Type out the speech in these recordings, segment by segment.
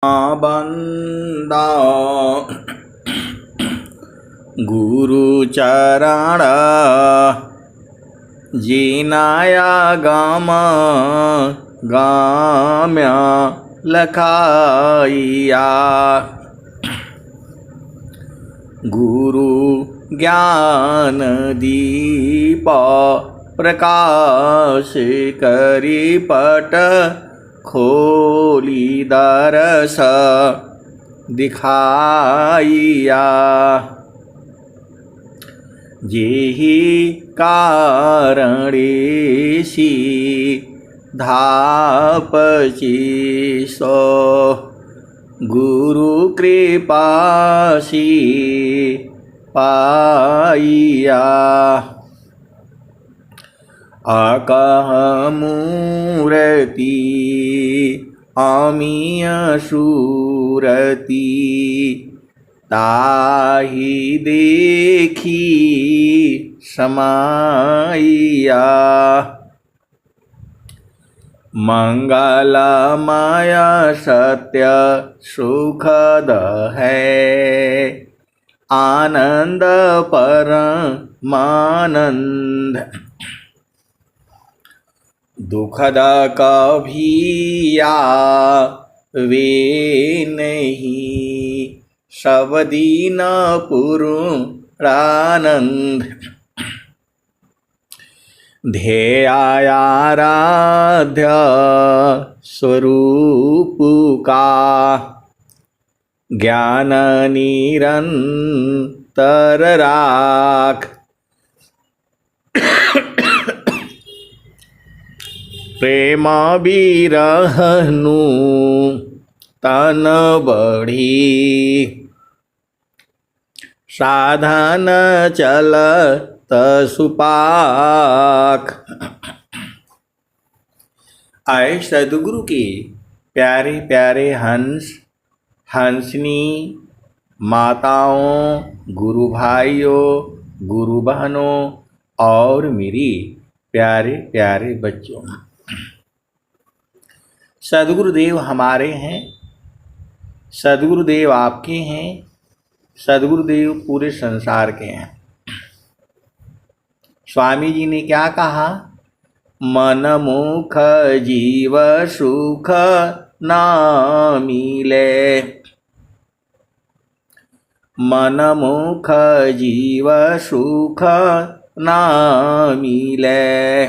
बंदा गुरुचरण जिनाया गाम गाम्य लखाइया। गुरु ज्ञान दीप प्रकाश करी पट खोली दरस दिखाइया। जेहि कारणेसी धापची सो गुरु कृपासी पाइया। अकह मूर्ति अमीय सूरति ताहि देखी समाइया। मंगलमय सत्य सुखद है आनंद परमानंद। दुखद कभिया वे नहीं सब दीन पुरानंद। ध्येयाराध्य स्वरूप का ज्ञान निरंतर राख। प्रेम बिरहनु तन बढ़ी साधन चलत सुपाख। आए सदगुरु के प्यारे प्यारे हंस हंसनी माताओं, गुरु भाइयों, गुरु बहनों और मेरी प्यारे प्यारे बच्चों। सदगुरुदेव हमारे हैं, सदगुरुदेव आपके हैं, सदगुरुदेव पूरे संसार के हैं। स्वामी जी ने क्या कहा? मन मुख जीव सुख न मिले। मन मुख जीव सुख न मिले।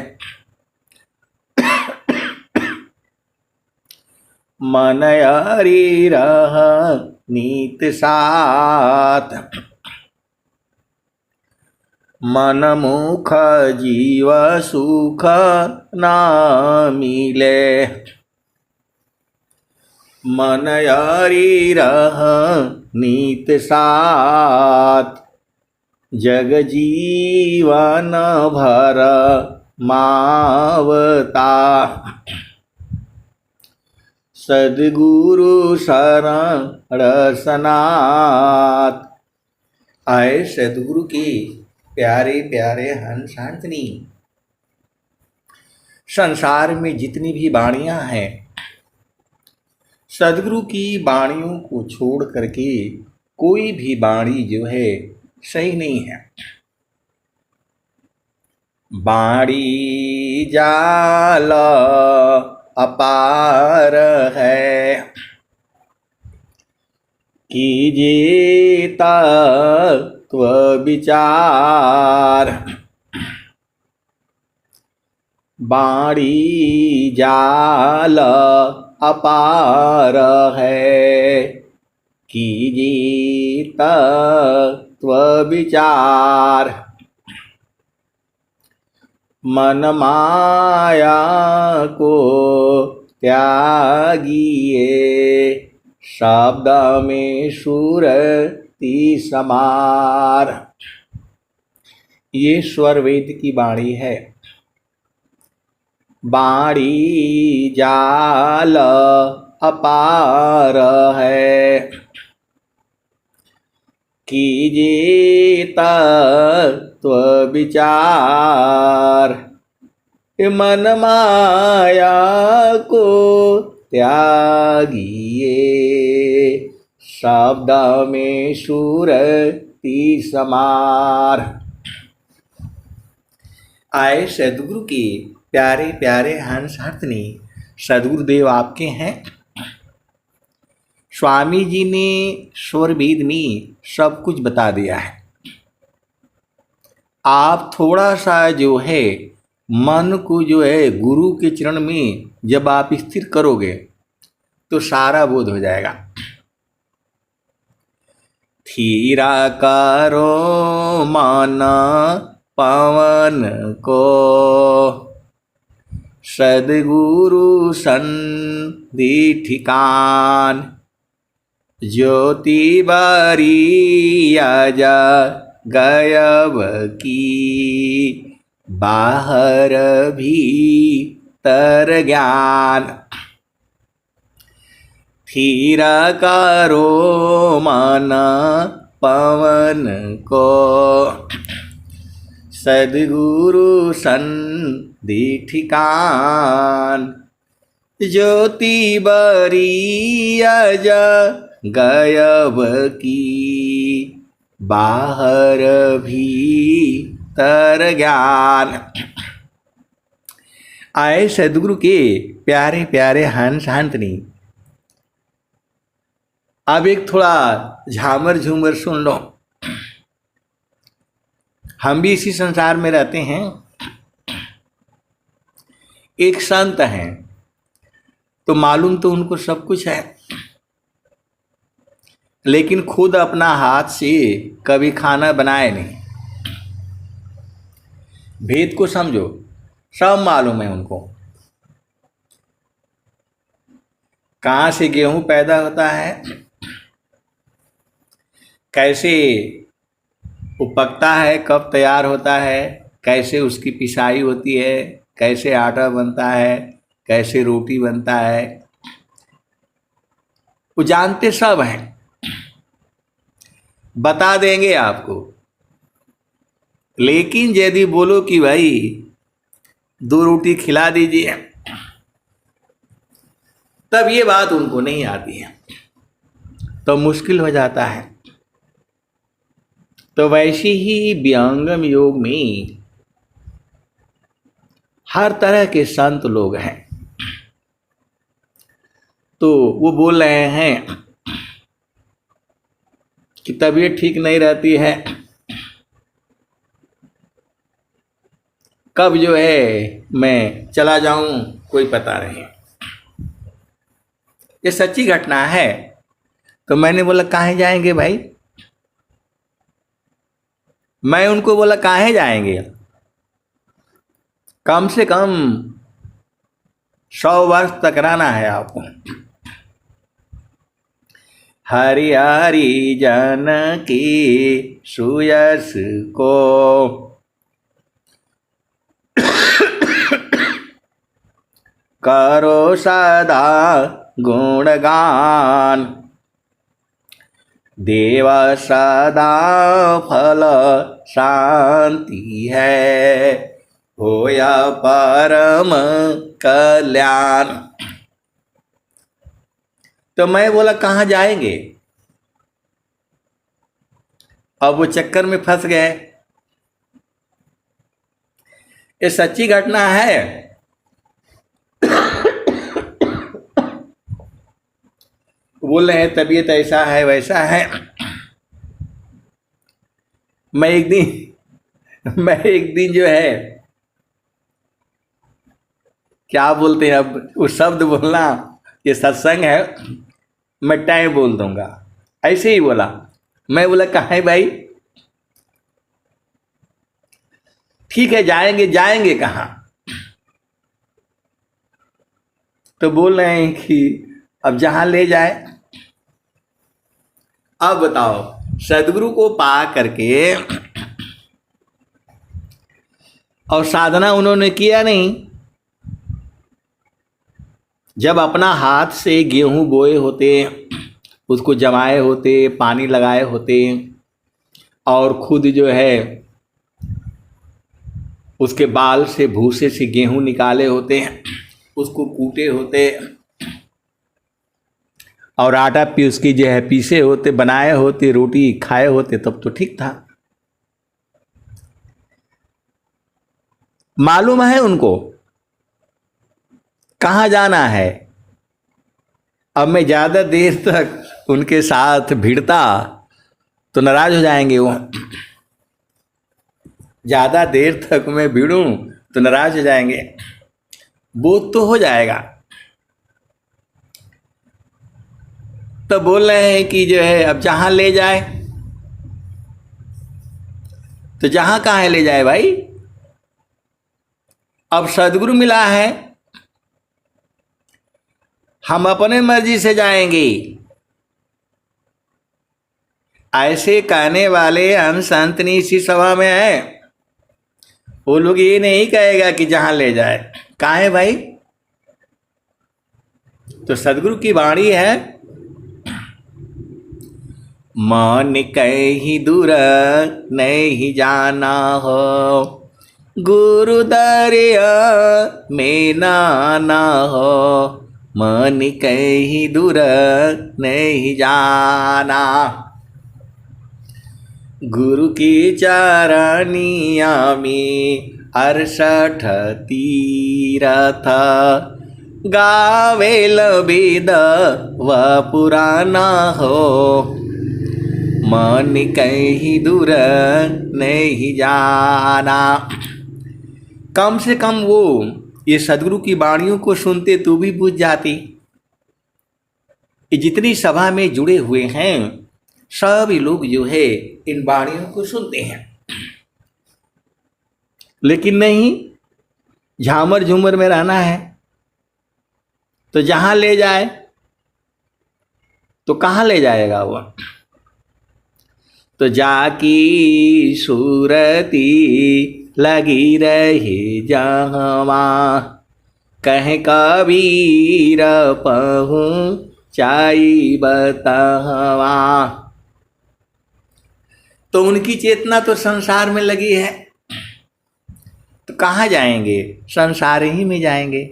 मन हरि रह नीत साथ। मन मुख जीव सुख न मिले। मन हरि रह नीत साथ। जग जीवन भर मावता। सद्गुरु शरण सनाथ। आए सद्गुरु की प्यारे प्यारे हंस हंसनी। संसार में जितनी भी वाणियां हैं, सद्गुरु की वाणियों को छोड़ करके कोई भी वाणी जो है सही नहीं है। वाणी जाल अपार है कीजिए तत्व विचार। वाणी जाल अपार है कीजिए तत्व विचार। मन माया को त्यागिए शब्द में सुरति समार। ये स्वर वेद की वाणी है। वाणी जाल अपार है कीजिए तत्व विचार। मन माया को त्यागिए शब्द में सुरती समार। आए सदगुरु के प्यारे प्यारे हंस हंसनी, सदगुरुदेव आपके हैं। स्वामी जी ने स्वर वेद में सब कुछ बता दिया है। आप थोड़ा सा जो है मन को जो है गुरु के चरण में जब आप स्थिर करोगे तो सारा बोध हो जाएगा। थीरा करो मन पवन को, सदगुरु संधि ठिकान। ज्योति बारी आजा गायब की, बाहर भीतर ज्ञान। थीरा करो मन पवन को, सदगुरु संधि ठिकान। ज्योति बरी आजा गायब की, बाहर भीतर ज्ञान। आए सदगुरु के प्यारे प्यारे हंस हंसनी, अब एक थोड़ा झामर झूमर सुन लो। हम भी इसी संसार में रहते हैं। एक संत हैं तो मालूम तो उनको सब कुछ है, लेकिन खुद अपना हाथ से कभी खाना बनाए नहीं। भेद को समझो, सब मालूम है उनको। कहाँ से गेहूं पैदा होता है, कैसे वो पकता है, कब तैयार होता है, कैसे उसकी पिसाई होती है, कैसे आटा बनता है, कैसे रोटी बनता है, वो जानते सब हैं। बता देंगे आपको। लेकिन यदि बोलो कि भाई 2 रोटी खिला दीजिए, तब ये बात उनको नहीं आती है, तो मुश्किल हो जाता है। तो वैसे ही व्यंगम योग में हर तरह के संत लोग हैं। तो वो बोल रहे हैं कि तबीयत ठीक नहीं रहती है, कब जो है मैं चला जाऊं कोई पता नहीं। ये सच्ची घटना है। तो मैंने बोला काहे जाएंगे भाई। मैं उनको बोला काहे जाएंगे, कम से कम 100 वर्ष तक रहना है आपको। हरि हरि जन की सुयस को, करो सदा गुणगान। देव सदा फल शांति है, होया परम कल्याण। तो मैं बोला कहाँ जाएंगे। अब वो चक्कर में फंस गए। ये सच्ची घटना है। बोल रहे हैं तबीयत ऐसा है वैसा है। मैं एक दिन जो है, क्या बोलते हैं, अब वो शब्द बोलना, ये सत्संग है, मैं टाइम बोल दूंगा, ऐसे ही बोला। मैं बोला कहाँ है भाई। ठीक है जाएंगे, जाएंगे कहाँ। तो बोल रहे हैं कि अब जहां ले जाए। अब बताओ, सदगुरु को पा करके और साधना उन्होंने किया नहीं। जब अपना हाथ से गेहूं बोए होते, उसको जमाए होते, पानी लगाए होते, और खुद जो है उसके बाल से भूसे से गेहूं निकाले होते, उसको कूटे होते, और आटा उसकी जो है पीसे होते, बनाए होते, रोटी खाए होते, तब तो ठीक था। मालूम है उनको कहाँ जाना है। अब मैं ज्यादा देर तक उनके साथ भिड़ता तो नाराज हो जाएंगे वो। ज्यादा देर तक मैं भिड़ूं तो नाराज हो जाएंगे। बोध तो हो जाएगा। तो बोल रहे हैं कि जो है अब जहां ले जाए, तो जहां कहाँ है ले जाए भाई। अब सदगुरु मिला है, हम अपने मर्जी से जाएंगे। ऐसे कहने वाले हम संत नहीं इसी सभा में है। वो लोग ये नहीं कहेगा कि जहां ले जाए। कहाँ है भाई। तो सदगुरु की वाणी है, मन कहीं दूर नहीं जाना हो, गुरु दरिया में नाना हो, मन कहीं दूर नहीं जाना। गुरु की चरनिया में 68 तीरथ, गावेल वेद व पुराना हो, मन कहीं दूर नहीं जाना। कम से कम वो ये सदगुरु की वाणियों को सुनते तो भी बुझ जाती। ये जितनी सभा में जुड़े हुए हैं सभी लोग जो है इन वाणियों को सुनते हैं, लेकिन नहीं, झामर झूमर में रहना है। तो जहां ले जाए तो कहाँ ले जाएगा वो। तो जाकी सूरती लगी रही जहाँ, कह कबीर पहुँचाई बतावा। तो उनकी चेतना तो संसार में लगी है, तो कहाँ जाएंगे, संसार ही में जाएंगे।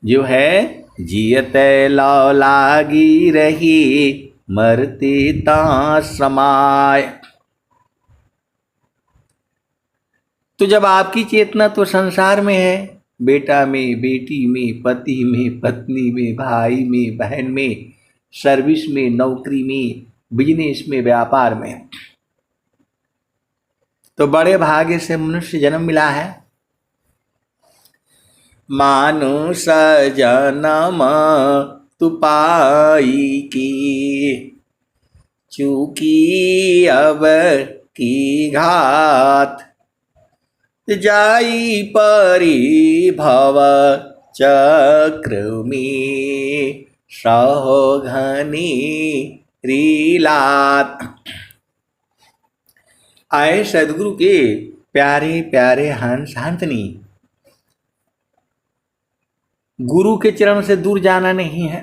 जो है जियते लौ लागी रही, मरती ता समाय। तो जब आपकी चेतना तो संसार में है, बेटा में, बेटी में, पति में, पत्नी में, भाई में, बहन में, सर्विस में, नौकरी में, बिजनेस में, व्यापार में, तो बड़े भाग्य से मनुष्य जन्म मिला है। मानुष जन्म तु पाई की, चूकी अब की घात, जाई परी भव चक्र में, सहो घनी रीलात। आए सदगुरु के प्यारे प्यारे हंस हंसनी, गुरु के चरण से दूर जाना नहीं है।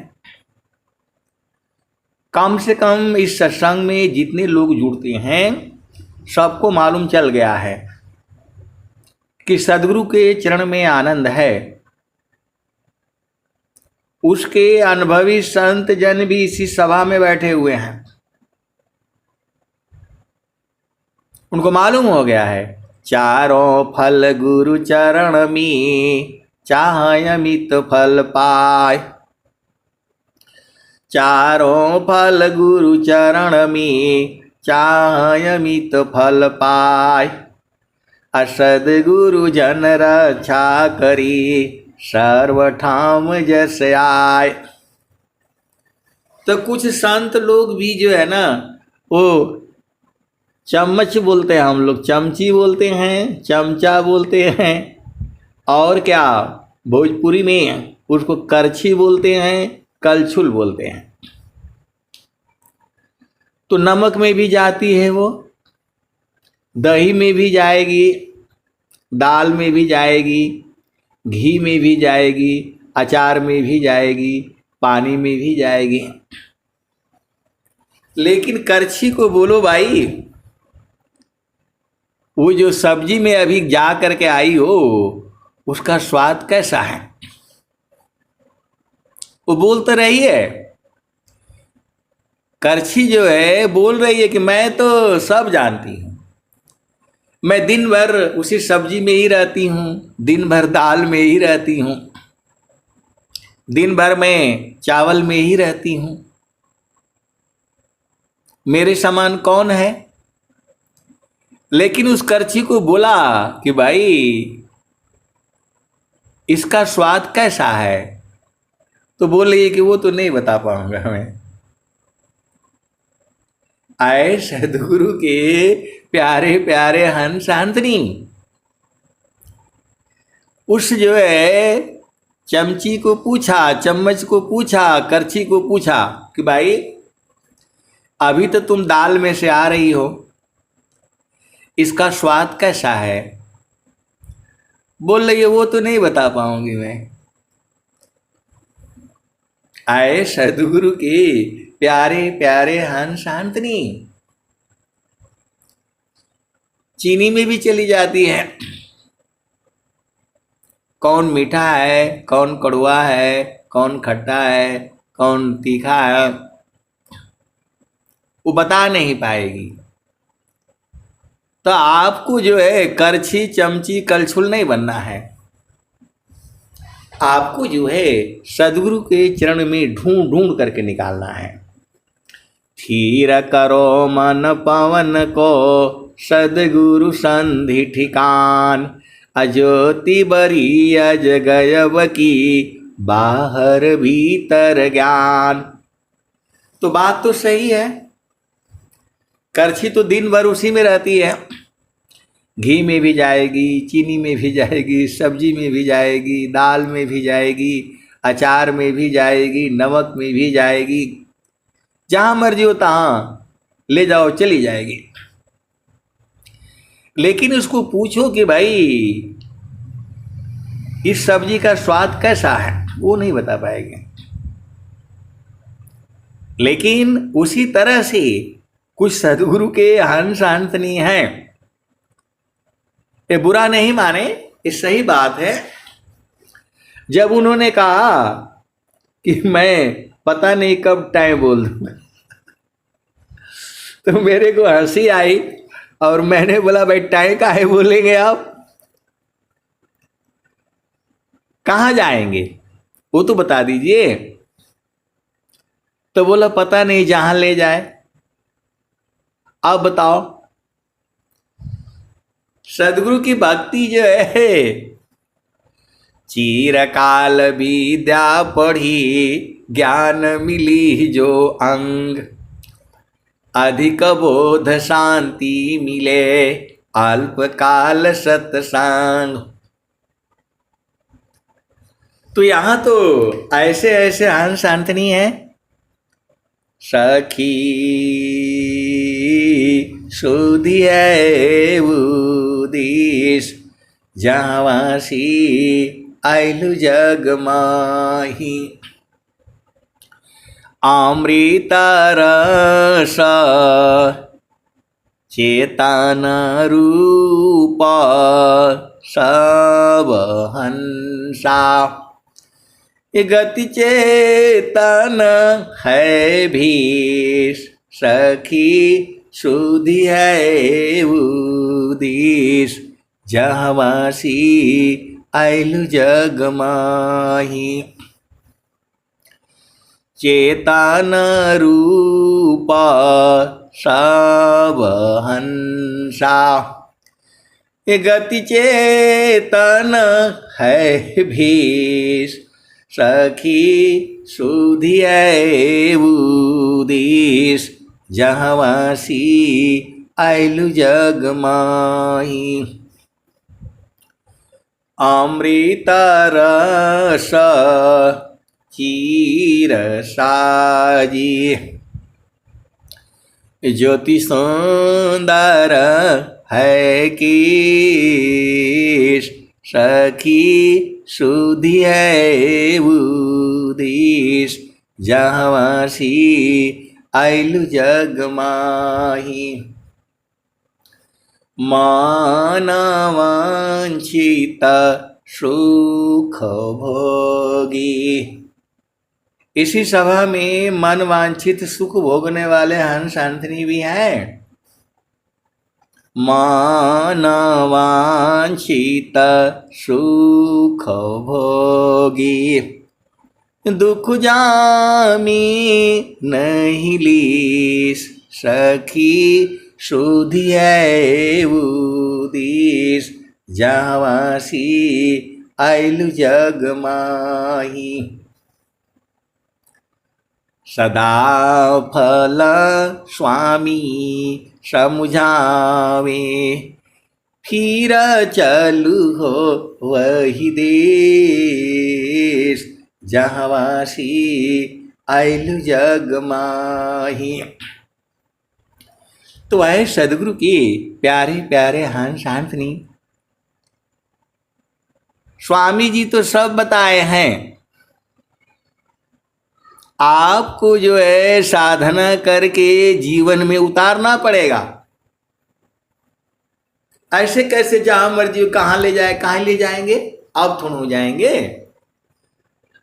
कम से कम इस सत्संग में जितने लोग जुड़ते हैं सबको मालूम चल गया है कि सदगुरु के चरण में आनंद है। उसके अनुभवी संत जन भी इसी सभा में बैठे हुए हैं, उनको मालूम हो गया है। चारों फल गुरु चरण में, चाहे अमित फल पाए। चारों फल गुरु चरण में, चाहे अमित फल पाए। असद गुरु जन रक्षा करी, सर्वठाम जस आए। तो कुछ संत लोग भी जो है ना, वो चम्मच बोलते हैं, हम लोग चमची बोलते हैं, चमचा बोलते हैं, और क्या भोजपुरी में उसको करछी बोलते हैं, कलछुल बोलते हैं। तो नमक में भी जाती है वो, दही में भी जाएगी, दाल में भी जाएगी, घी में भी जाएगी, अचार में भी जाएगी, पानी में भी जाएगी। लेकिन करछी को बोलो भाई, वो जो सब्जी में अभी जा करके आई हो उसका स्वाद कैसा है। वो बोल तो रही है, करछी जो है बोल रही है कि मैं तो सब जानती हूँ, मैं दिन भर उसी सब्जी में ही रहती हूँ, दिन भर दाल में ही रहती हूँ, दिन भर मैं चावल में ही रहती हूँ, मेरे समान कौन है। लेकिन उस करछी को बोला कि भाई इसका स्वाद कैसा है, तो बोल रही है कि वो तो नहीं बता पाऊंगा मैं। आए सदगुरु के प्यारे प्यारे हंस अंतनी, उस जो है चमची को पूछा, चम्मच को पूछा, करछी को पूछा कि भाई अभी तो तुम दाल में से आ रही हो, इसका स्वाद कैसा है। बोल रही है वो तो नहीं बता पाऊंगी मैं। आए सदगुरु के प्यारे प्यारे हंस अंतनी, चीनी में भी चली जाती है, कौन मीठा है, कौन कड़वा है, कौन खट्टा है, कौन तीखा है, वो बता नहीं पाएगी। तो आपको जो है करछी चमची कलछुल नहीं बनना है, आपको जो है सदगुरु के चरण में ढूंढ ढूंढ करके निकालना है। थीर करो मन पवन को सदगुरु संधि ठिकान, अज्योति बरी अज गयब की बाहर भीतर ज्ञान। तो बात तो सही है, करछी तो दिन भर उसी में रहती है, घी में भी जाएगी, चीनी में भी जाएगी, सब्जी में भी जाएगी, दाल में भी जाएगी, अचार में भी जाएगी, नमक में भी जाएगी, जहां मर्जी हो तहां ले जाओ चली जाएगी। लेकिन उसको पूछो कि भाई इस सब्जी का स्वाद कैसा है, वो नहीं बता पाएगी। लेकिन उसी तरह से कुछ सदगुरु के हंस अंतनी हैं, ये बुरा नहीं माने, ये सही बात है। जब उन्होंने कहा कि मैं पता नहीं कब टाइम बोल दूंगा, तो मेरे को हंसी आई और मैंने बोला भाई टाइम का है बोलेंगे आप, कहाँ जाएंगे वो तो बता दीजिए। तो बोला पता नहीं जहां ले जाए, आप बताओ। सदगुरु की भक्ति जो है, चिरकाल विद्या पढ़ी ज्ञान मिली जो अंग, अधिक बोध शांति मिले अल्पकाल सत्संग। तो यहां तो ऐसे ऐसे हंस अंतनी है, सखी सुधी है उदिस जावासी आइलु जग माही, अमृत रस चेतन रूप सब हंसा, ये गति चेतन है भी सखी सुधी है उदिस जहवासी आइलु जग माही, चेतन रूप सब हंसा, ये गति चेतन है भी सखी सुधी है उदिस जहवासी आइलु जग माही, अमृत रस चीर साजी, ज्योति सुंदर है कि सखी सुधी है उदिस जहवासी आइलु जग माही, मानवांछित सुख भोगी, इसी सभा में मन वांछित सुख भोगने वाले हंस हंसनी भी हैं। मन वांछित सुख भोगी, दुख जामी नहीं लीस, सखी सुधियै उदिस, जावासी आइलु जग माही। सदा फल स्वामी समुझावे, फिर चलु हो वही देश, जहाँवासी आइलु जग माही। तो वह सदगुरु के प्यारे प्यारे हंस हंसनी स्वामी जी तो सब बताए हैं। आपको जो है साधना करके जीवन में उतारना पड़ेगा। ऐसे कैसे जहां मर्जी कहां ले जाए, कहां ले जाएंगे? अब थोड़ा हो जाएंगे।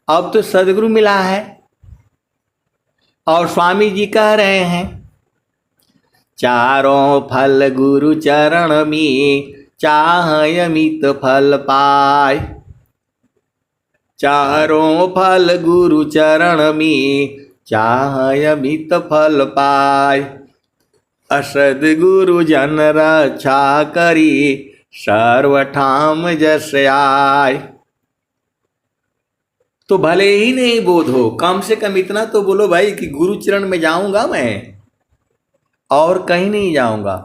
अब तो सदगुरु मिला है और स्वामी जी कह रहे हैं, चारों फल गुरु चरण में चाहय अमित फल पाय। चारों फल गुरु चरण में चाहय अमित फल पाय। असद गुरु जन रक्षा करी, सर्वठाम जस आय। तो भले ही नहीं बोध हो, कम से कम इतना तो बोलो भाई कि गुरु चरण में जाऊंगा मैं और कहीं नहीं जाऊंगा।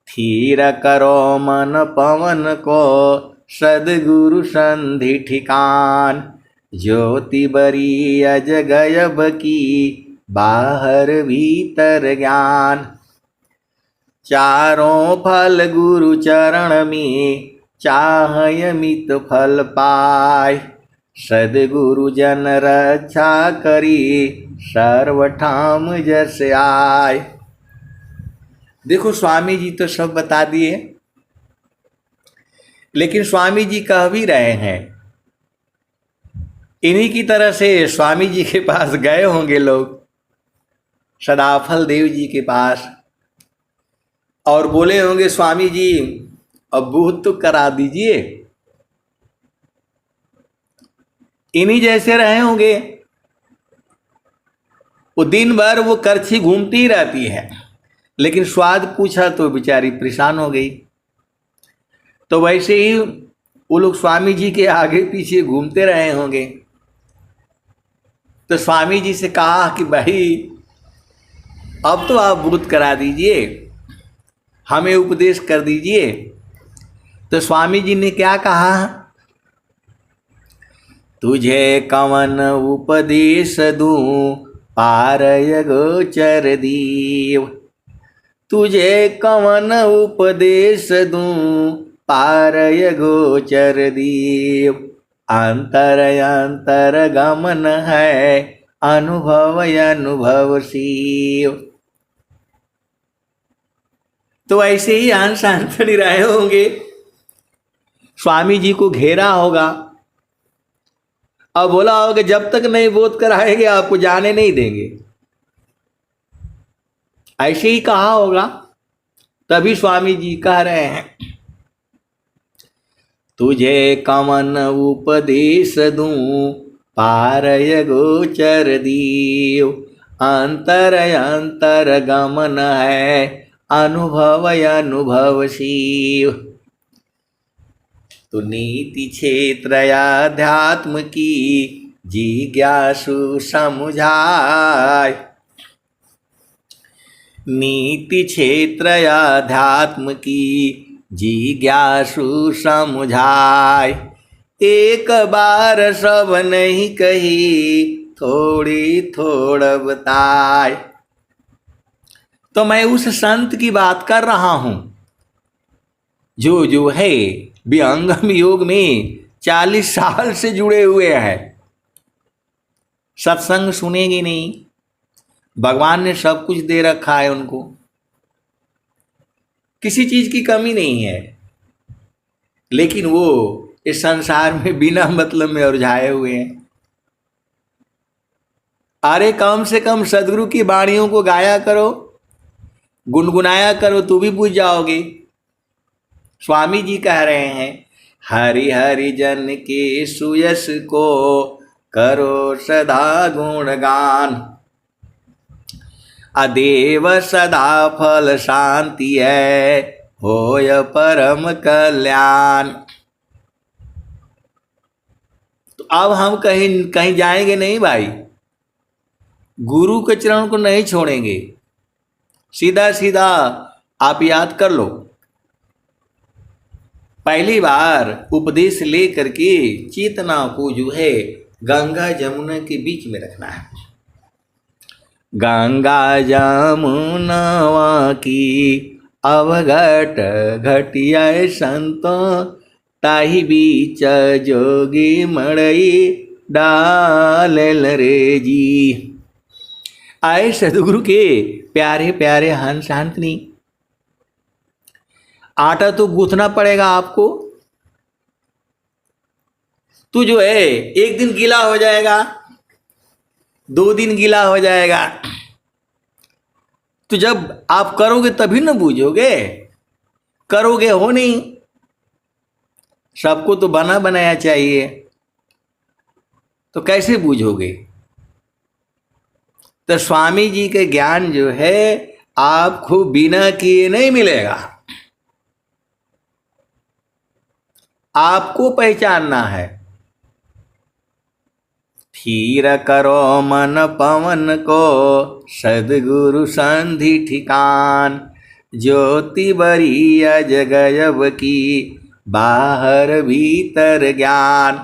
थीर करो मन पवन को, सदगुरु संधि ठिकान। ज्योति बरी अज गयब की, बाहर भीतर ज्ञान। चारों फल गुरु चरण में चाहय अमित फल पाय। सदगुरु जन रक्षा करी, सर्वठाम जस आय। देखो स्वामी जी तो सब बता दिए, लेकिन स्वामी जी कह भी रहे हैं। इन्हीं की तरह से स्वामी जी के पास गए होंगे लोग, सदाफल देव जी के पास, और बोले होंगे स्वामी जी अब बोध तो करा दीजिए। इन्हीं जैसे रहे होंगे। वो दिन भर वो करछी घूमती रहती है, लेकिन स्वाद पूछा तो बेचारी परेशान हो गई। तो वैसे ही वो लोग स्वामी जी के आगे पीछे घूमते रहे होंगे। तो स्वामी जी से कहा कि भाई अब तो आप बोध करा दीजिए, हमें उपदेश कर दीजिए। तो स्वामी जी ने क्या कहा, तुझे कवन उपदेश दूं, पारय गोचर दीव। तुझे कवन उपदेश दूं, पारय गोचर दीव। अंतर अंतर गमन है, अनुभव अनुभव शिव। तो ऐसे ही हंस हंसड़ी रहे होंगे, स्वामी जी को घेरा होगा और बोला होगा जब तक नहीं बोध कराएंगे आपको जाने नहीं देंगे। ऐसे ही कहा होगा। तभी स्वामी जी कह रहे हैं, तुझे कवन उपदेश दूं, पारय गोचर दीव। अंतर अंतर गमन है, अनुभव अनुभव शिव। तो नीति क्षेत्र अध्यात्म की, जिज्ञासु समुझाय। नीति क्षेत्र अध्यात्म की, जिज्ञासु समुझाय। एक बार सब नहीं कही, थोड़ी थोड़ बताय। तो मैं उस संत की बात कर रहा हूं जो है विहंगम योग में 40 साल से जुड़े हुए हैं। सत्संग सुनेंगे नहीं, भगवान ने सब कुछ दे रखा है उनको, किसी चीज की कमी नहीं है, लेकिन वो इस संसार में बिना मतलब में उलझाए हुए हैं। अरे कम से कम सदगुरु की वाणियों को गाया करो, गुनगुनाया करो, तू भी पूज जाओगे। स्वामी जी कह रहे हैं, हरि हरि जन के सुयस को करो सदा गुणगान, अदेव सदा फल शांति है, होय परम कल्याण। तो अब हम कहीं कहीं जाएंगे नहीं भाई, गुरु के चरण को नहीं छोड़ेंगे। सीधा सीधा आप याद कर लो, पहली बार उपदेश ले करके चेतना को जो है गंगा जमुना के बीच में रखना है। गंगा जमुना की अवघट घटिया संतो, ताही बीच जोगी मड़ई डाल रे जी। आए सदगुरु के प्यारे प्यारे हंस हंसनी, आटा तो गूंथना पड़ेगा आपको। तू जो है एक दिन गीला हो जाएगा, 2 दिन गीला हो जाएगा, तो जब आप करोगे तभी ना बूझोगे, करोगे हो नहीं। सबको तो बना बनाया चाहिए, तो कैसे बूझोगे। तो स्वामी जी के ज्ञान जो है आपको बिना किए नहीं मिलेगा, आपको पहचानना है। थीर करो मन पवन को, सदगुरु संधि ठिकान, ज्योति बरिया जगयब की, बाहर भीतर ज्ञान।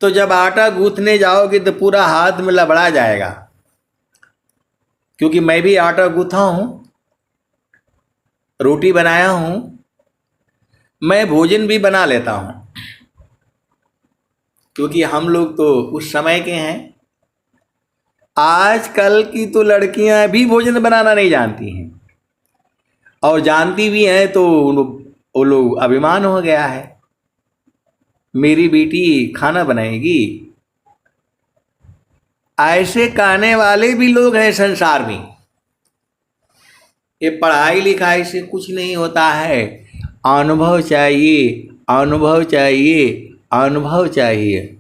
तो जब आटा गूंथने जाओगे तो पूरा हाथ में लबड़ा जाएगा, क्योंकि मैं भी आटा गूंथा हूं, रोटी बनाया हूं, मैं भोजन भी बना लेता हूं, क्योंकि हम लोग तो उस समय के हैं। आजकल की तो लड़कियां भी भोजन बनाना नहीं जानती हैं, और जानती भी हैं तो वो लोग अभिमान हो गया है, मेरी बेटी खाना बनाएगी। ऐसे कहने वाले भी लोग हैं संसार में। ये पढ़ाई लिखाई से कुछ नहीं होता है, अनुभव चाहिए, अनुभव चाहिए, अनुभव चाहिए।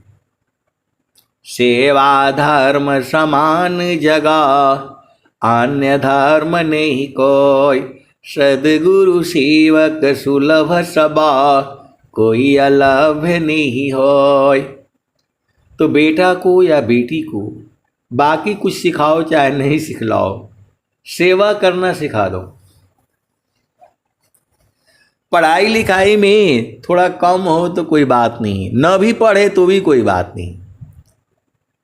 सेवा धर्म समान जगह, अन्य धर्म नहीं कोई, सदगुरु सेवक सुलभ सबा, कोई अलभ्य नहीं होय। तो बेटा को या बेटी को बाकी कुछ सिखाओ चाहे नहीं सिखलाओ, सेवा करना सिखा दो। पढ़ाई लिखाई में थोड़ा कम हो तो कोई बात नहीं, न भी पढ़े तो भी कोई बात नहीं,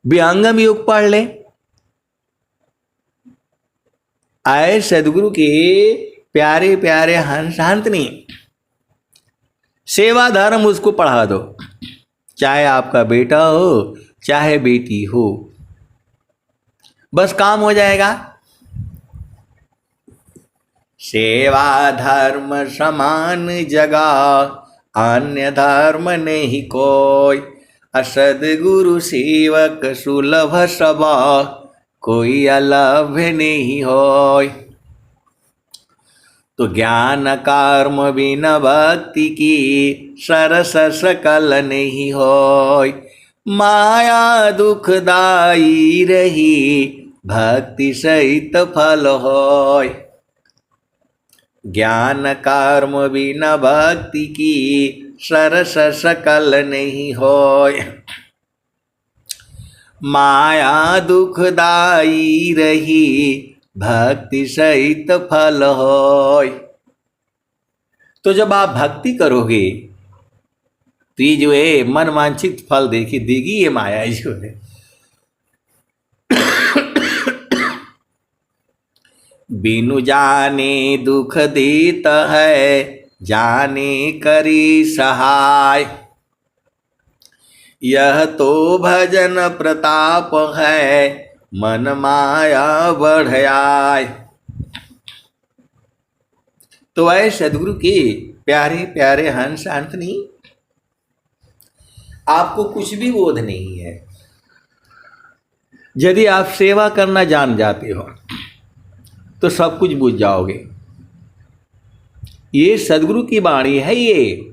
विहंगम योग पढ़ ले। आए सदगुरु के प्यारे प्यारे हंस हंसनी, सेवा धर्म उसको पढ़ा दो, चाहे आपका बेटा हो चाहे बेटी हो, बस काम हो जाएगा। सेवा धर्म समान जगह, अन्य धर्म नहीं कोई, सदगुरु सेवक सुलभ सबा, कोई अलभ्य नहीं होय। तो ज्ञान कर्म बिना भक्ति की, सरस सकल नहीं होय। माया दुखदाई रही, भक्ति सहित फल होय। ज्ञान कर्म बिना भक्ति की, सरस सकल नहीं होय। माया दुखदाई रही, भक्ति सहित फल होय। तो जब आप भक्ति करोगे तो ये जो है मन वांछित फल देगी ये माया जो है। बिनु जाने दुख देता है, जाने करी सहाय, यह तो भजन प्रताप है, मन माया बढ़ाय। तो ऐ सदगुरु के प्यारे प्यारे हंस हंसनी, आपको कुछ भी बोध नहीं है, यदि आप सेवा करना जान जाते हो तो सब कुछ बुझ जाओगे। ये सदगुरु की वाणी है, ये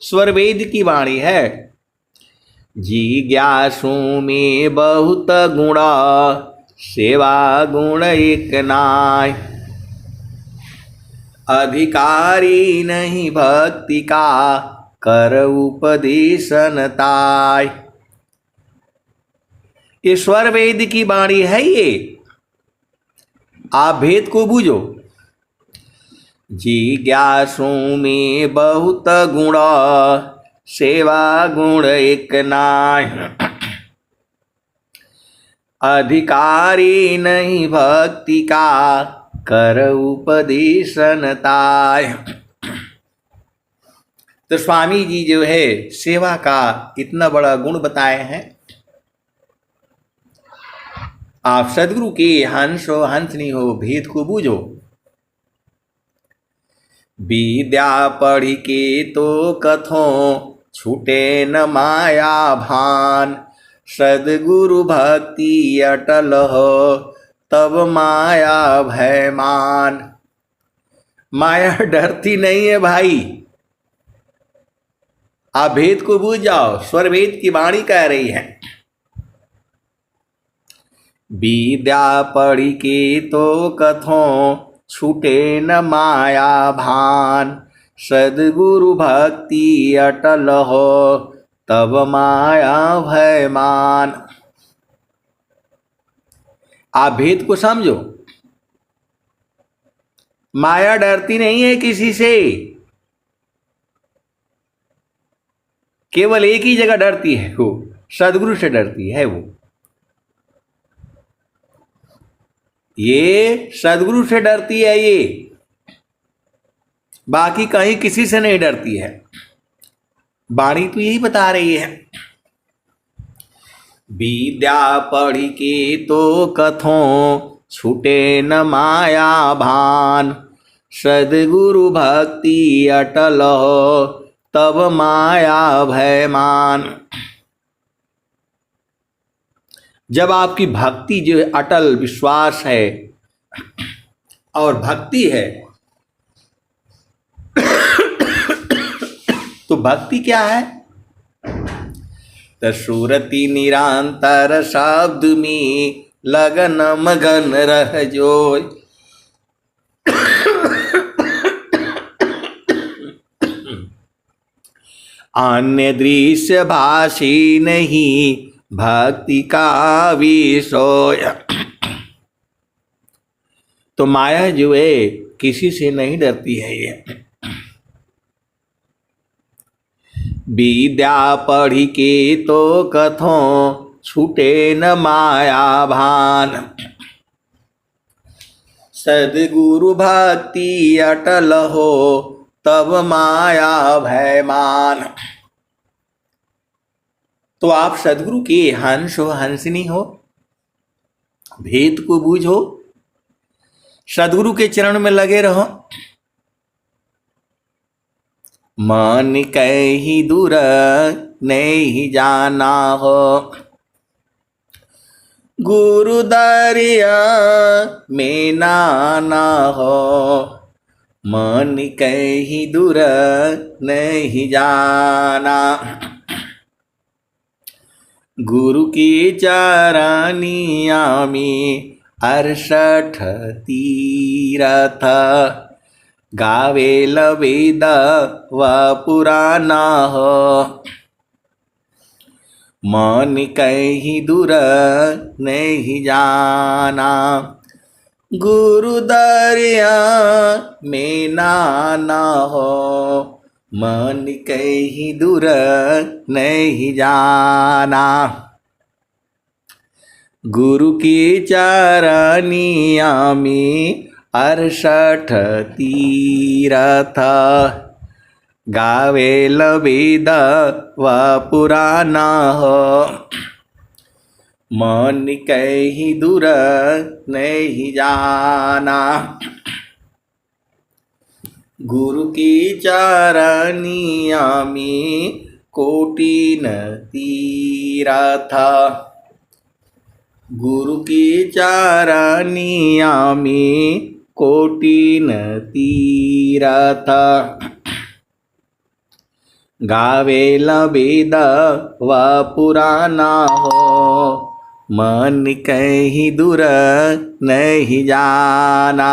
स्वरवेद की वाणी है। जिज्ञासु में बहुत गुण, सेवा गुण एक नाय। अधिकारी नहीं भक्ति का, कर उपदेशन ताय। ये स्वरवेद की वाणी है, ये आप भेद को बूझो। जिज्ञासु में बहुत गुण, सेवा गुण एक नाय। अधिकारी नहीं भक्ति का, कर उपदेशन ताय। तो स्वामी जी जो है सेवा का इतना बड़ा गुण बताए हैं। आप सदगुरु के हंस हो हंसनी हो, भेद को बूझो। विद्या पढ़ी के तो कथों, छूटे न माया भान। सदगुरु भक्ति अटल हो, तब माया भयमान। माया डरती नहीं है भाई। आप भेद को बूझ जाओ, स्वरवेद की वाणी कह रही है। विद्या पढ़ी के तो कथों, छूटे न माया भान। सदगुरु भक्ति अटल हो, तब माया भयमान। आप भेद को समझो। माया डरती नहीं है किसी से, केवल एक ही जगह डरती है, वो सदगुरु से डरती है। वो ये सदगुरु से डरती है, ये बाकी कहीं किसी से नहीं डरती है। वाणी तो यही बता रही है। विद्या पढ़ी के तो कथों, छूटे न माया भान। सदगुरु भक्ति अटल हो, तब माया भयमान। जब आपकी भक्ति जो है अटल विश्वास है और भक्ति है, तो भक्ति क्या है? तो सुरति निरंतर शब्द में लगन मगन रह जोय। अन्य दृश्य भाषी नहीं, भक्ति का विषय। तो माया जो है किसी से नहीं डरती है। ये विद्या पढ़ी के तो कथों, छूटे न माया भान। सदगुरु भक्ति अटल हो, तब माया भयमान। तो आप सदगुरु के हंस हो हंसनी हो, भेद को बूझो, सदगुरु के चरण में लगे रहो। मन कहीं दूर नहीं जाना हो, गुरु दरिया में नाना हो। मन कहीं दूर नहीं जाना, गुरु की चरनिया में 68 तीरथ। गावे लवेद व पुराना हो, मन कहीं दूर नहीं जाना। गुरु दरिया में नाना हो, मन कहीं दूर नहीं जाना। गुरु की चरनिया में 68 तीरथ। गावे लवेद व पुराना हो, मन कहीं दूर नहीं जाना। गुरु की चरनिया में 1 कोटि तीरथ। गुरु की चारनिया में कोटिन तीरथ गावेला वेद व पुराना हो मन कहीं दूर नहीं जाना।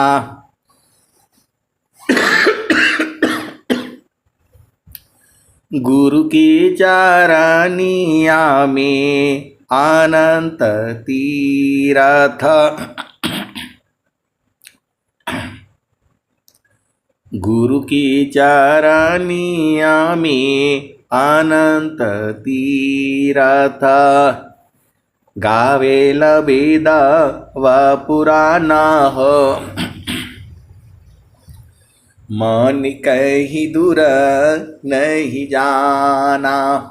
गुरु की चारनिया में अनंत तीरथ गुरु की चारनिया में अनंत तीरथ गावेल वेद व पुराना हो मन कहीं दूर नहीं जाना।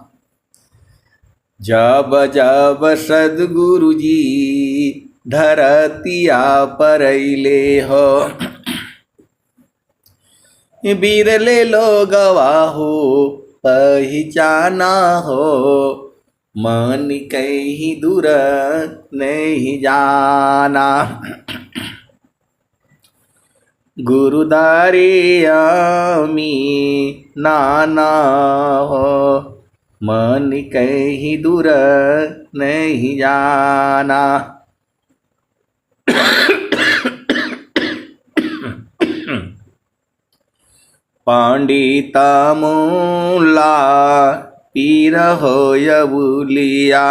जब जब सद्गुरु जी धरतिया परैले हो बिरले लोगवा हो पहचाना हो मन कहीं दूर नहीं जाना। गुरुदारिया में नाना हो मन कहीं दूर नहीं जाना। पंडिता मुल्ला पीर हो यबुलिया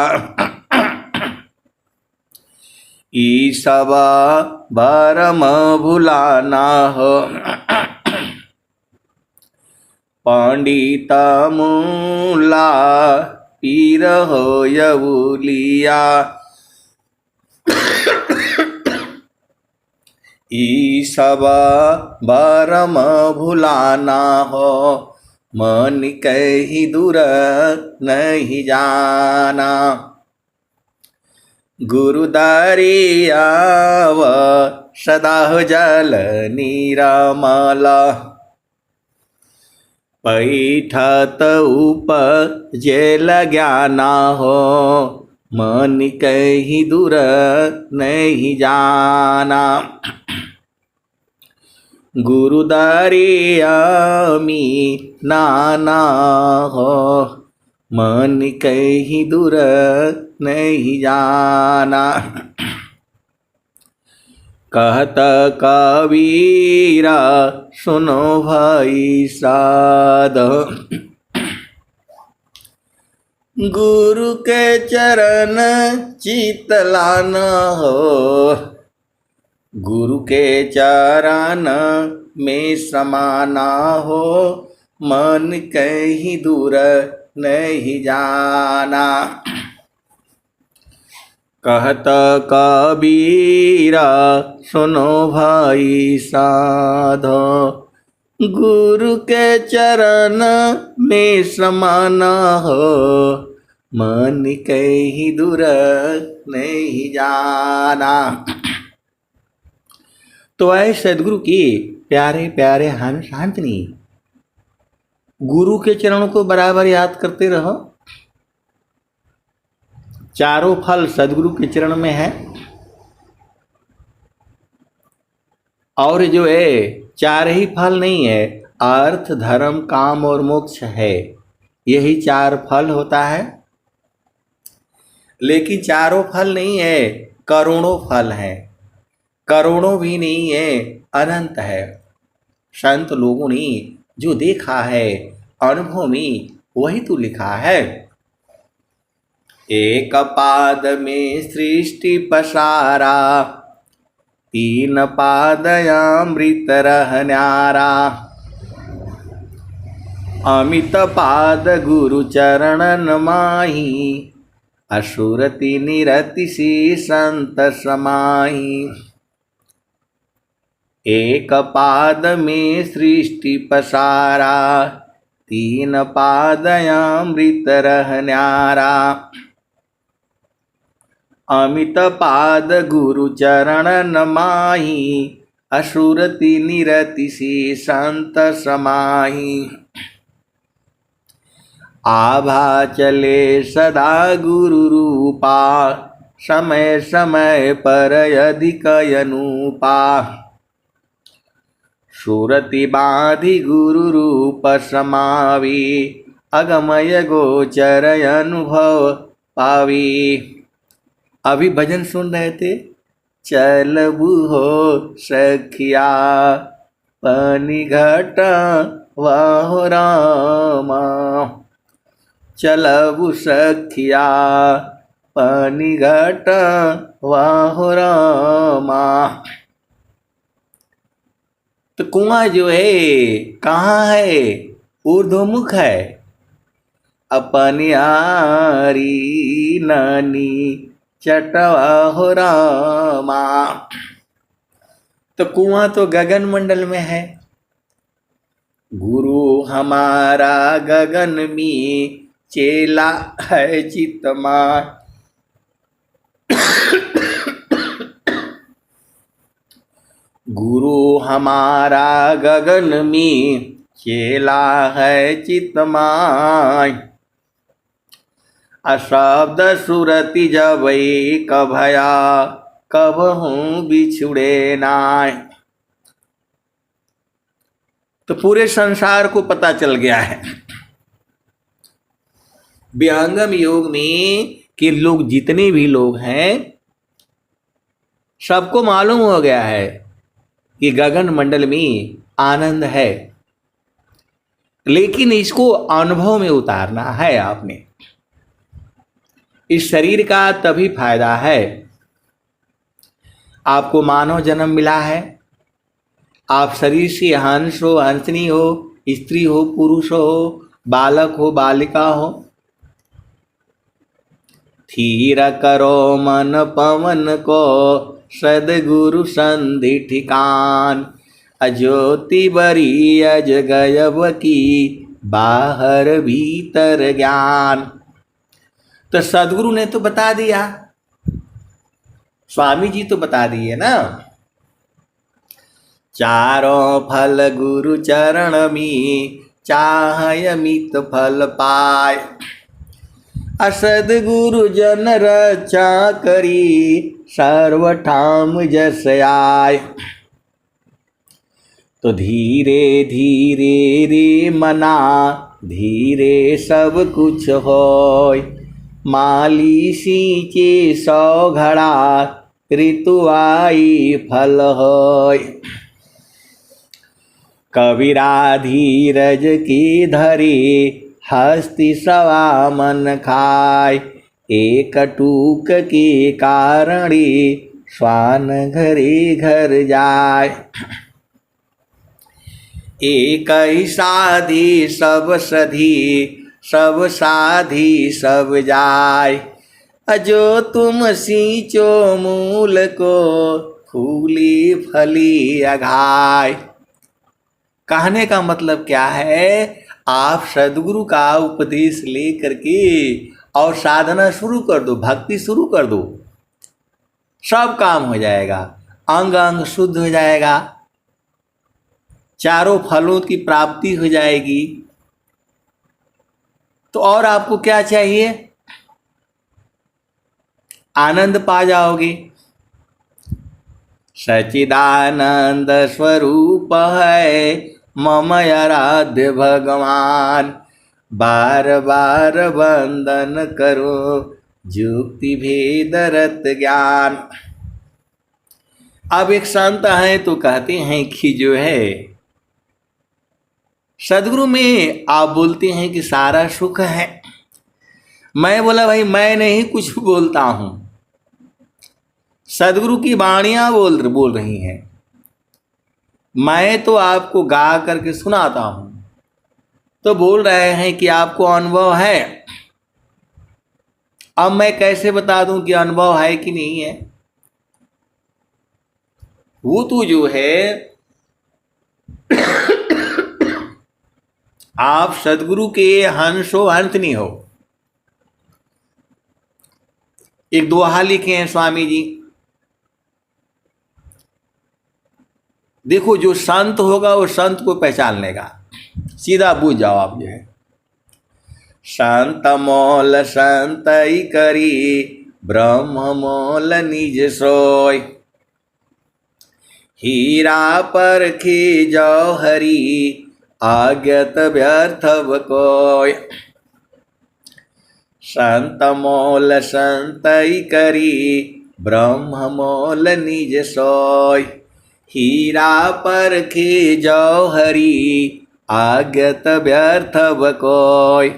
ईसवा भरम भुलाना हो पंडिता मुल्ला पीर हो यबुलिया ईसवा भरम भुलाना हो मन कहीं दूर नहीं जाना। गुरुदारिया व सदा जल निरामला पैठत उपजेल ज्ञाना हो मन कहीं दूर नहीं जाना। गुरुदारिया में नाना हो मन कहीं दूर नहीं जाना। कहत कबीरा सुनो भाई साध गुरु के चरण चितलाना हो गुरु के चरण में समाना हो मन कहीं दूर नहीं जाना। कहत कबीरा सुनो भाई साधो गुरु के चरण में समाना हो मन कहीं दूर नहीं जाना। तो ऐ सदगुरु की प्यारे प्यारे हम शांतनी गुरु के चरणों को बराबर याद करते रहो। चारों फल सदगुरु के चरण में है और जो है चार ही फल नहीं है, अर्थ धर्म काम और मोक्ष है, यही चार फल होता है। लेकिन चारों फल नहीं है, करोड़ों फल हैं। करोड़ों भी नहीं है, अनंत है। संत लोगों ने जो देखा है अनुभव में वही तो लिखा है। एक पाद में सृष्टि पसारा, तीन पाद अमृत रह न्यारा। अमित पाद गुरु चरणन माही, असुरति निरति सी संत समाही। एक पाद में सृष्टि पसारा, तीन पाद अमृत रह न्यारा। अमित पाद गुरु चरणन माही, असुरति निरति सी संत समाही। आभा चले सदा गुरु रूपा, समय समय पर अधिक अनुपा सुरति बाधि गुरु रूप समावी अगमय गोचर अनुभव पावी। अभी भजन सुन रहे थे, चलबु हो सखिया पानी घट वाहो रामा, चलबु सखिया पानी घट वाहो रामा। तो कुआं जो है कहाँ है? ऊर्ध्वमुख है। अपनी आरी नानी चटवा हो रामा। तो कुआं तो गगन मंडल में है। गुरु हमारा गगन में चेला है चितमा। गुरु हमारा गगन में चेला है चितमाय। अशब्द सुरति जबई कभया कबहूँ बिछुड़े नाय। तो पूरे संसार को पता चल गया है विहंगम योग में कि लोग जितने भी लोग हैं सबको मालूम हो गया है कि गगन मंडल में आनंद है, लेकिन इसको अनुभव में उतारना है आपने। इस शरीर का तभी फायदा है, आपको मानव जन्म मिला है, आप शरीर से हंस हो, हंसनी हो, स्त्री हो, पुरुष हो, बालक हो, बालिका हो। थीर करो मन पवन को सदगुरु संधि ठिकान। अज्योति बरी अज गयब की बाहर भीतर ज्ञान। तो सदगुरु ने तो बता दिया, स्वामी जी तो बता दिए ना। चारों फल गुरु चरण में चाहय मित फल पाय। असद गुरु जन रक्षा करी सर्व ठाम जस आय। तो धीरे धीरे रे मना धीरे सब कुछ होय। माली सींचे सौ घड़ा ऋतु आई फल होय। कबीरा धीरज की धरी हस्ती सवा मन खाय। एक टूक के कारणी श्वान घरे घर जाय। एक ही साधी सब सधी सब साधी सब जाय। अजो तुम सींचो मूल को फूली फली अघाय। कहने का मतलब क्या है? आप सदगुरु का उपदेश ले करके और साधना शुरू कर दो, भक्ति शुरू कर दो, सब काम हो जाएगा। अंग अंग शुद्ध हो जाएगा, चारों फलों की प्राप्ति हो जाएगी। तो और आपको क्या चाहिए? आनंद पा जाओगे। सच्चिदानंद स्वरूप है मम आराध्य भगवान। बार बार वंदन करो जुक्ति भेद रत ज्ञान। अब एक संत है तो कहते हैं कि जो है सदगुरु में आप बोलते हैं कि सारा सुख है। मैं बोला भाई मैं नहीं कुछ बोलता हूं, सदगुरु की वाणियां बोल रही हैं। मैं तो आपको गा करके सुनाता हूं। तो बोल रहे हैं कि आपको अनुभव है। अब मैं कैसे बता दूं कि अनुभव है कि नहीं है? वो तो जो है आप सदगुरु के हंस हो, हंसनी हो। एक दोहा लिखे हैं स्वामी जी, देखो जो संत होगा वो संत को पहचान लेगा। सीधा बूझ जाओ आप जो है। संत मोल संतई करी ब्रह्म मोल निज सोय। हीरा परखे जौहरी आज्ञत व्यर्थ कोय। संत मोल संतई करी ब्रह्म मोल निज सोय। हीरा परखे जौहरी आज्ञत व्यर्थ कोय।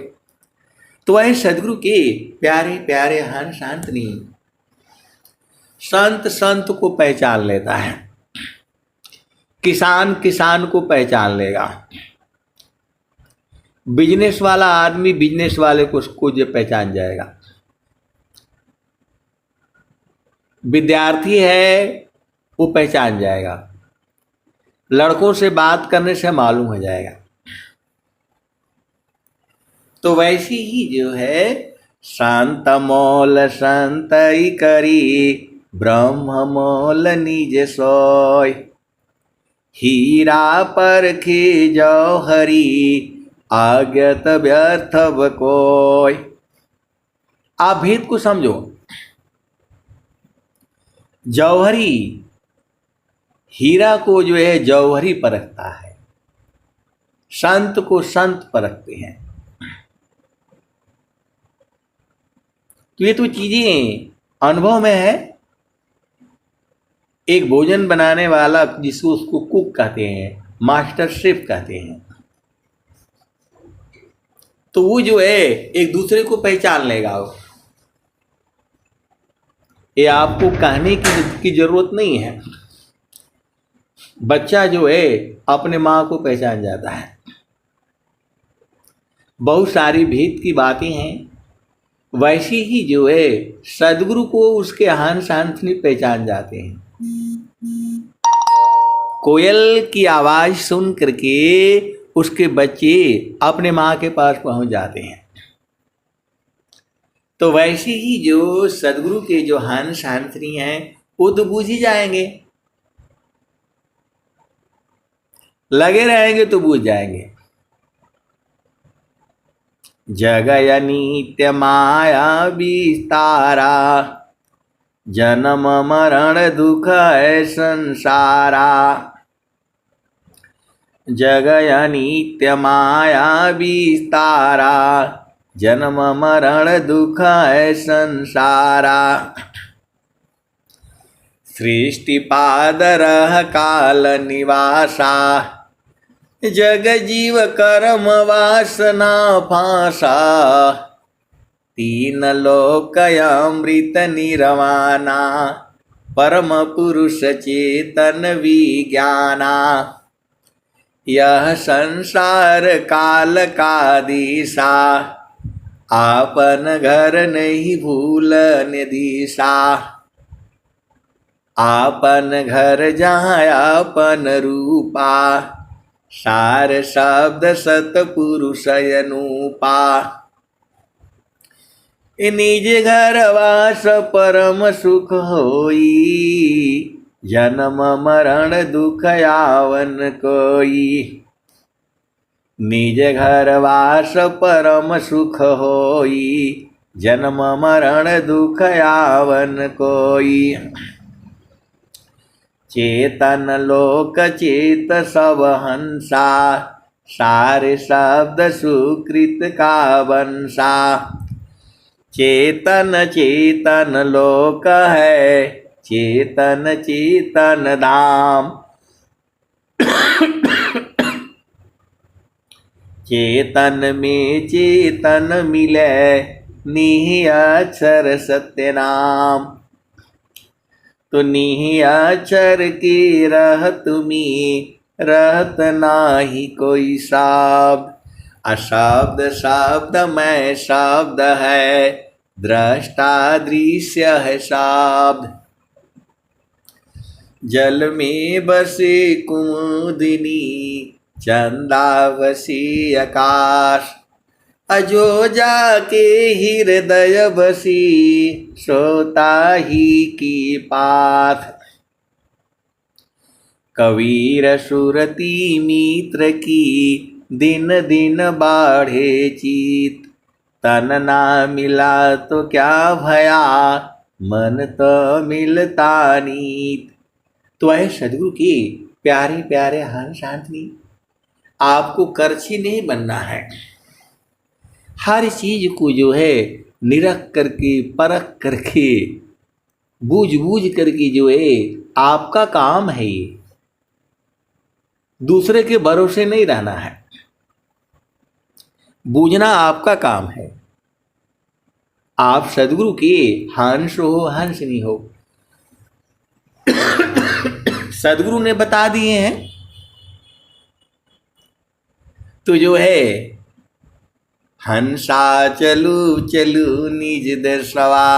तो वह सदगुरु के प्यारे प्यारे हंस हंसनी संत संत को पहचान लेता है, किसान किसान को पहचान लेगा, बिजनेस वाला आदमी बिजनेस वाले को उसको जो पहचान जाएगा, विद्यार्थी है वो पहचान जाएगा, लड़कों से बात करने से मालूम हो जाएगा। तो वैसी ही जो है शांत मोल संतई करी ब्रह्म मोल निज सोय। हीरा परखे जौहरी आज्ञत व्यर्थ कोय। आप भेद को समझो। जौहरी हीरा को जो है जौहरी परखता है, संत को संत परखते हैं। तो ये तो चीजें अनुभव में है। एक भोजन बनाने वाला जिसको उसको कुक कहते हैं, मास्टर शेफ कहते हैं, तो वो जो है एक दूसरे को पहचान लेगा। ये आपको कहने की जरूरत नहीं है। बच्चा जो है अपने माँ को पहचान जाता है। बहुत सारी भेद की बातें हैं। वैसी ही जो है सदगुरु को उसके हंस हंसनी पहचान जाते हैं। कोयल की आवाज सुन करके उसके बच्चे अपने माँ के पास पहुंच जाते हैं। तो वैसे ही जो सदगुरु के जो हंस हंसनी हैं वो तो बूझ ही जाएंगे, लगे रहेंगे तो बूझ जाएंगे। जगय नित्य माया विस्तारा जन्म मरण दुख है संसारा। जगय नित्य माया विस्तारा जन्म मरण दुख है संसारा। सृष्टि पादरह काल निवासा जग जीव कर्म वासना फांसा। तीन लोक अमृत निर्वाणा परम पुरुष चेतन विज्ञाना। यह संसार काल का दिशा आपन घर नहीं भूलने दिशा। आपन घर जहाँ आपन रूपा सार शब्द सतपुरुष अनूपा। निज घर वास परम सुख होई जन्म मरण दुख यावन कोई। निज घर वास परम सुख होई जन्म मरण दुख यावन कोई। चेतन लोक चेत सब हंसा सारे शब्द सुकृत का वंशा। चेतन चेतन लोक है चेतन चेतन धाम। चेतन में चेतन मिले निहि अक्षर सत्य नाम। तो निहि अक्षर की रह तुमी रहत नाही कोई शब्द। अशब्द शब्द में शब्द है दृष्टा दृश्य है शब्द। जल में बसे कुमुदिनी चंदा बसी आकाश। अजो जाके हृदय बसी श्रोता ही की पाथ। कबीर सुरती मित्र की दिन दिन बाढ़े चीत। तन ना मिला तो क्या भया मन तो मिलता नीत। तो है सदगुरु की प्यारे प्यारे हंस शांतनी, आपको करछी नहीं बनना है। हर चीज को जो है निरख करके परख करके बूझ बूझ करके जो है आपका काम है, ये दूसरे के भरोसे नहीं रहना है। बूझना आपका काम है। आप सदगुरु के हंस हो हंसनी हो, सदगुरु ने बता दिए हैं। तो जो है हंसा चलू चलू निज देशवा,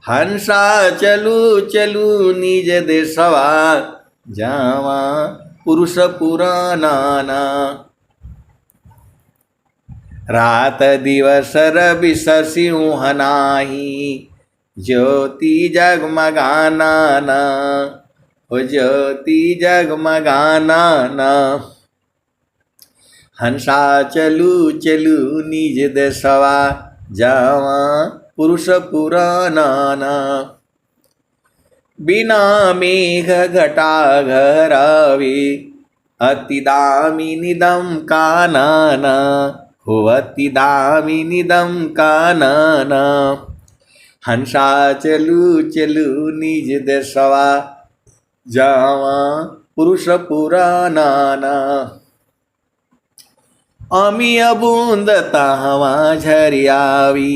हंसा चलू चलू निज देशवा, जावा पुरुष पुराना। रात दिवस रवि शशिंह नाही, ज्योति जगमगाना ना, ओ ज्योति जगमगाना ना। हंसा चलू चलू निज देशवा, जावा पुरुष पुराना। बिना मेघ घटा घरावे, अति दामिनीदम कानना, हो अति दामिनीदम कानना। हंसा चलू चलू निज देशवा, जावा पुरुष पुराना। अमीय बूंद तहवा झरियावी,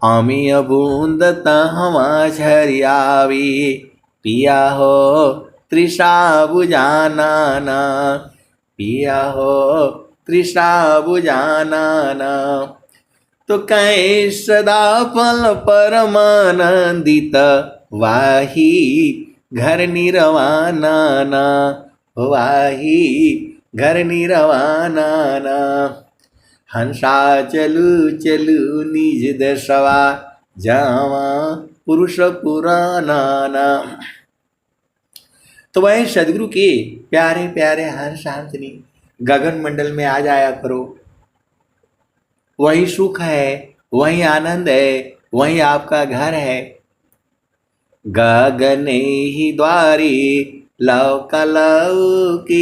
अमीय बूंद तहवा झरियावी, पिया हो तृषा बुझाना ना, पिया हो तृषा बुझाना ना। तो कै सदा पल परमानंदित, वाही घर निरवाना ना, वाही घर निरवाना ना। हंसा चलू चलू निज देशवा, जावा पुरुष पुराना। तो वह सदगुरु के प्यारे प्यारे हंस शांतनी, गगन मंडल में आ जाया करो। वही सुख है, वही आनंद है, वही आपका घर है। गगने ही द्वारी लौकी,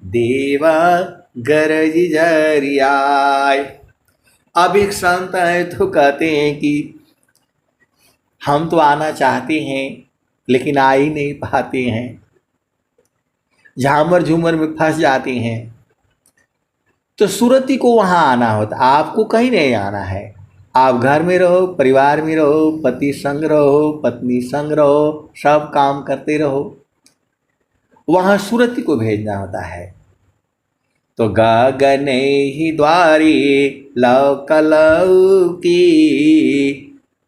देवा गरज झरियाय। अब एक संत है तो कहते हैं कि हम तो आना चाहते हैं लेकिन आ ही नहीं पाते हैं, झामर झूमर में फंस जाते हैं। तो सुरती को वहां आना होता, आपको कहीं नहीं आना है। आप घर में रहो, परिवार में रहो, पति संग रहो, पत्नी संग रहो, सब काम करते रहो, वहां सुरती को भेजना होता है। तो गगने ही द्वारी लौकी,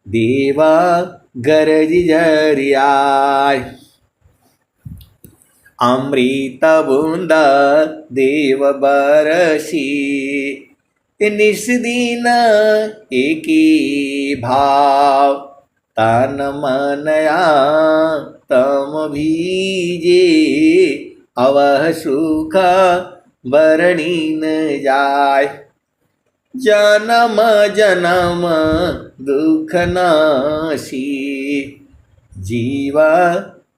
देवा गरज झरियाय। अमृत बूंद देव बरसी, निस दिन एकी भाव। तन मनया तम भीजे, अवह सुख बरणी न जाय। जन्म जन्म दुख नासी, जीवा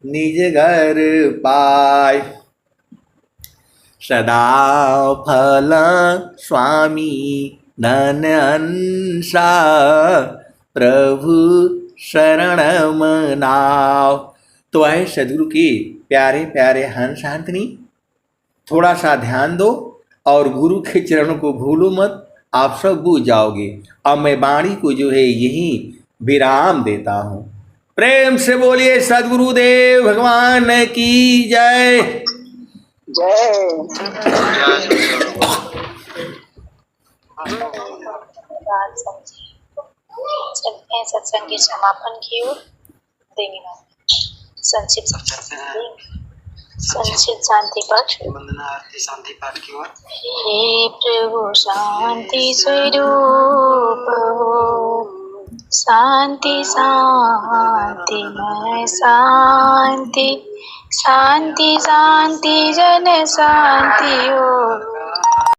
निज घर पाय। सदा फल स्वामी नन अंसा, प्रभु शरण मनाव। तो है सदगुरु की प्यारे प्यारे हंस शांतनी, थोड़ा सा ध्यान दो और गुरु के चरणों को भूलो मत, आप सब बूझ जाओगे। अब मैं वाणी को जो है यही विराम देता हूँ। प्रेम से बोलिए सद्गुरुदेव भगवान की जय जय। चलते हैं सत्संग के समापन की ओर। देंगे संक्षिप्त शांति पाठ। शांति पाठ की ओर। हे प्रभु शांति स्वरूप हो, शांति शांति में शांति, शांति शांति जन शांति हो।